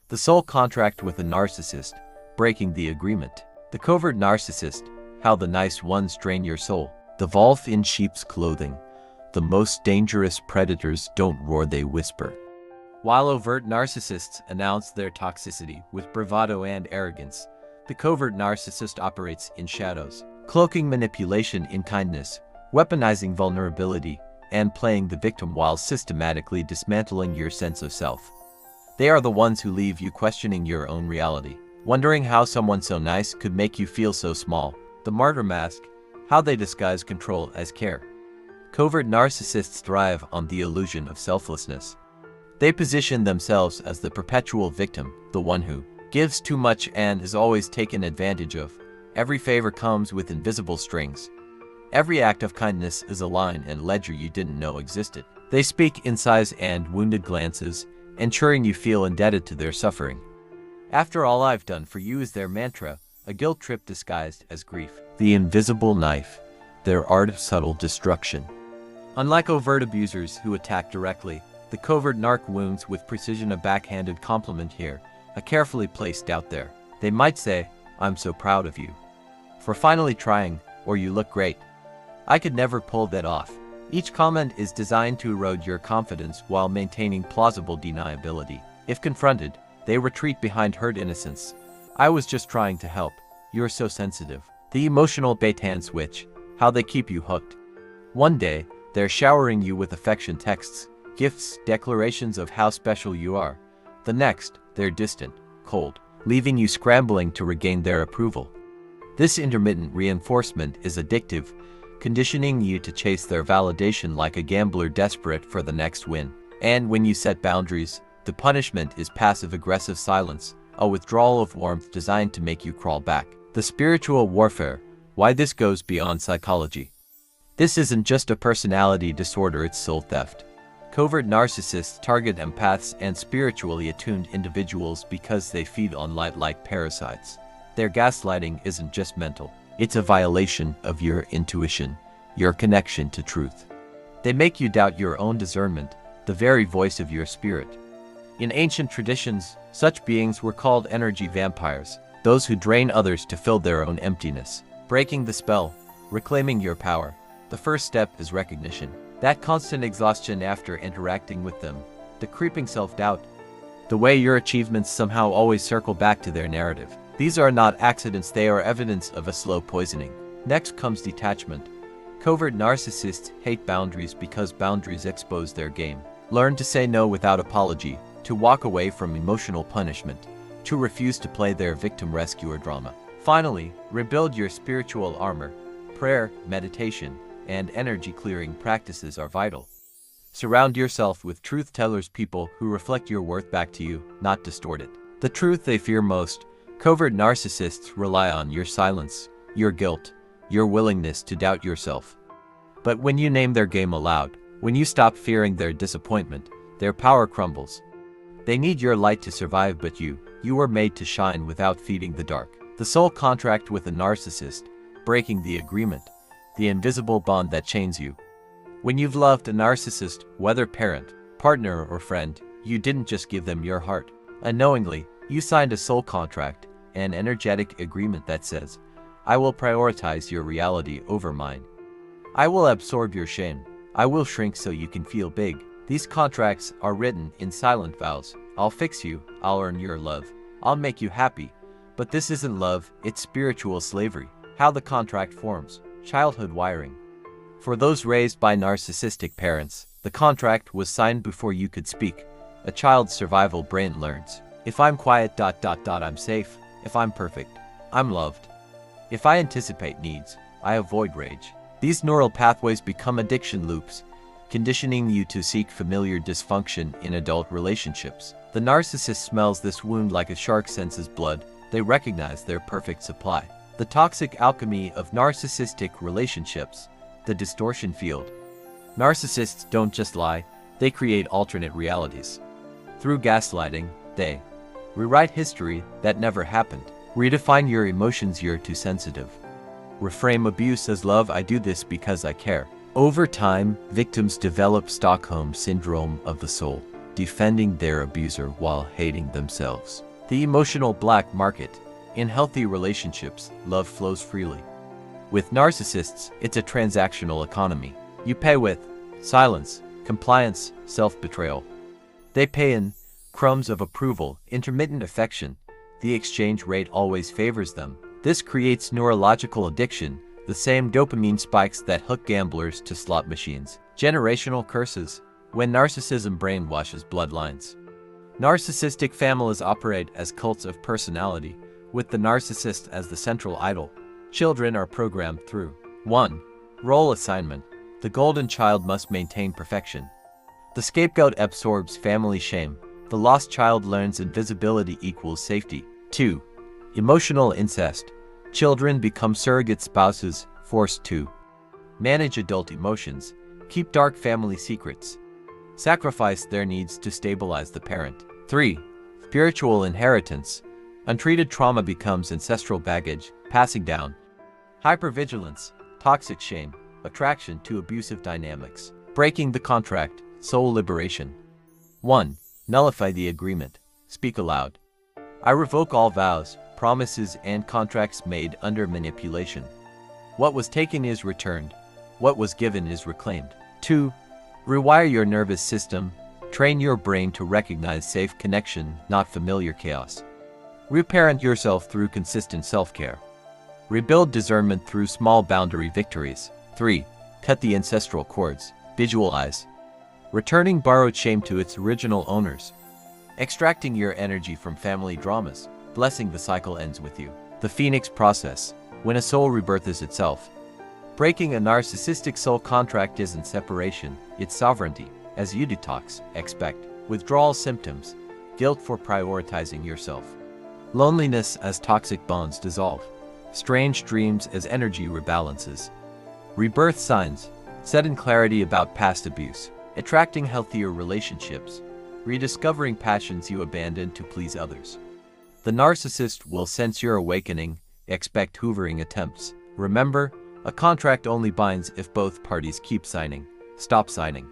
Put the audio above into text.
The soul contract with a narcissist, breaking the agreement. The covert narcissist, how the nice ones drain your soul. The wolf in sheep's clothing. The most dangerous predators don't roar, they whisper. While overt narcissists announce their toxicity with bravado and arrogance, the covert narcissist operates in shadows, cloaking manipulation in kindness, weaponizing vulnerability, and playing the victim while systematically dismantling your sense of self. They are the ones who leave you questioning your own reality, wondering how someone so nice could make you feel so small. The martyr mask, how they disguise control as care. Covert narcissists thrive on the illusion of selflessness. They position themselves as the perpetual victim, the one who gives too much and is always taken advantage of. Every favor comes with invisible strings. Every act of kindness is a line and ledger you didn't know existed. They speak in sighs and wounded glances, ensuring you feel indebted to their suffering. After all I've done for you is their mantra, a guilt trip disguised as grief. The invisible knife, their art of subtle destruction. Unlike overt abusers who attack directly, the covert narc wounds with precision. A backhanded compliment here, a carefully placed out there. They might say, "I'm so proud of you for finally trying," or "You look great." I could never pull that off. Each comment is designed to erode your confidence while maintaining plausible deniability. If confronted, they retreat behind hurt innocence. "I was just trying to help. You're so sensitive." The emotional bait-and switch, how they keep you hooked. One day, they're showering you with affection texts, gifts, declarations of how special you are. The next, they're distant, cold, leaving you scrambling to regain their approval. This intermittent reinforcement is addictive, conditioning you to chase their validation like a gambler desperate for the next win. And when you set boundaries, the punishment is passive-aggressive silence, a withdrawal of warmth designed to make you crawl back. The spiritual warfare, why this goes beyond psychology. This isn't just a personality disorder, it's soul theft. Covert narcissists target empaths and spiritually attuned individuals because they feed on light like parasites. Their gaslighting isn't just mental. It's a violation of your intuition, your connection to truth. They make you doubt your own discernment, the very voice of your spirit. In ancient traditions, such beings were called energy vampires, those who drain others to fill their own emptiness. Breaking the spell, reclaiming your power. The first step is recognition. That constant exhaustion after interacting with them, the creeping self-doubt, the way your achievements somehow always circle back to their narrative. These are not accidents, they are evidence of a slow poisoning. Next comes detachment. Covert narcissists hate boundaries because boundaries expose their game. Learn to say no without apology, to walk away from emotional punishment, to refuse to play their victim rescuer drama. Finally, rebuild your spiritual armor. Prayer, meditation, and energy-clearing practices are vital. Surround yourself with truth-tellers, people who reflect your worth back to you, not distort it. The truth they fear most. Covert narcissists rely on your silence, your guilt, your willingness to doubt yourself. But when you name their game aloud, when you stop fearing their disappointment, their power crumbles. They need your light to survive, but you were made to shine without feeding the dark. The soul contract with a narcissist, breaking the agreement, the invisible bond that chains you. When you've loved a narcissist, whether parent, partner, or friend, you didn't just give them your heart. Unknowingly, you signed a soul contract, an energetic agreement that says, "I will prioritize your reality over mine. I will absorb your shame. I will shrink so you can feel big." These contracts are written in silent vows. I'll fix you, I'll earn your love, I'll make you happy. But this isn't love, it's spiritual slavery. How the contract forms. Childhood wiring. For those raised by narcissistic parents, the contract was signed before you could speak. A child's survival brain learns. If I'm quiet, I'm safe. If I'm perfect, I'm loved. If I anticipate needs, I avoid rage. These neural pathways become addiction loops, conditioning you to seek familiar dysfunction in adult relationships. The narcissist smells this wound like a shark senses blood. They recognize their perfect supply. The toxic alchemy of narcissistic relationships, the distortion field. Narcissists don't just lie, they create alternate realities. Through gaslighting, they rewrite history that never happened. Redefine your emotions, you're too sensitive. Reframe abuse as love, I do this because I care. Over time, victims develop Stockholm syndrome of the soul. defending their abuser while hating themselves. The emotional black market. In healthy relationships, love flows freely. With narcissists, it's a transactional economy. You pay with silence, compliance, self-betrayal. They pay in crumbs of approval, intermittent affection. The exchange rate always favors them. This creates neurological addiction, the same dopamine spikes that hook gamblers to slot machines. Generational curses. When narcissism brainwashes bloodlines. Narcissistic families operate as cults of personality, with the narcissist as the central idol. Children are programmed through 1. Role assignment. The golden child must maintain perfection. The scapegoat absorbs family shame. The lost child learns invisibility equals safety. 2. Emotional incest. Children become surrogate spouses, forced to manage adult emotions, keep dark family secrets, sacrifice their needs to stabilize the parent. 3. Spiritual inheritance. Untreated trauma becomes ancestral baggage, passing down. Hypervigilance, toxic shame, attraction to abusive dynamics. Breaking the contract, soul liberation. 1. Nullify the agreement. Speak aloud. I revoke all vows, promises, and contracts made under manipulation. What was taken is returned. What was given is reclaimed. 2. Rewire your nervous system. Train your brain to recognize safe connection, not familiar chaos. Reparent yourself through consistent self-care. Rebuild discernment through small boundary victories. 3. Cut the ancestral cords. Visualize. Returning borrowed shame to its original owners. Extracting your energy from family dramas. Blessing the cycle ends with you. The Phoenix process. When a soul rebirths itself. Breaking a narcissistic soul contract isn't separation, it's sovereignty. As you detox, expect withdrawal symptoms, guilt for prioritizing yourself, loneliness as toxic bonds dissolve, strange dreams as energy rebalances. Rebirth signs. Sudden clarity about past abuse. Attracting healthier relationships. Rediscovering passions you abandoned to please others. The narcissist will sense your awakening. Expect hoovering attempts. Remember, a contract only binds if both parties keep signing. Stop signing.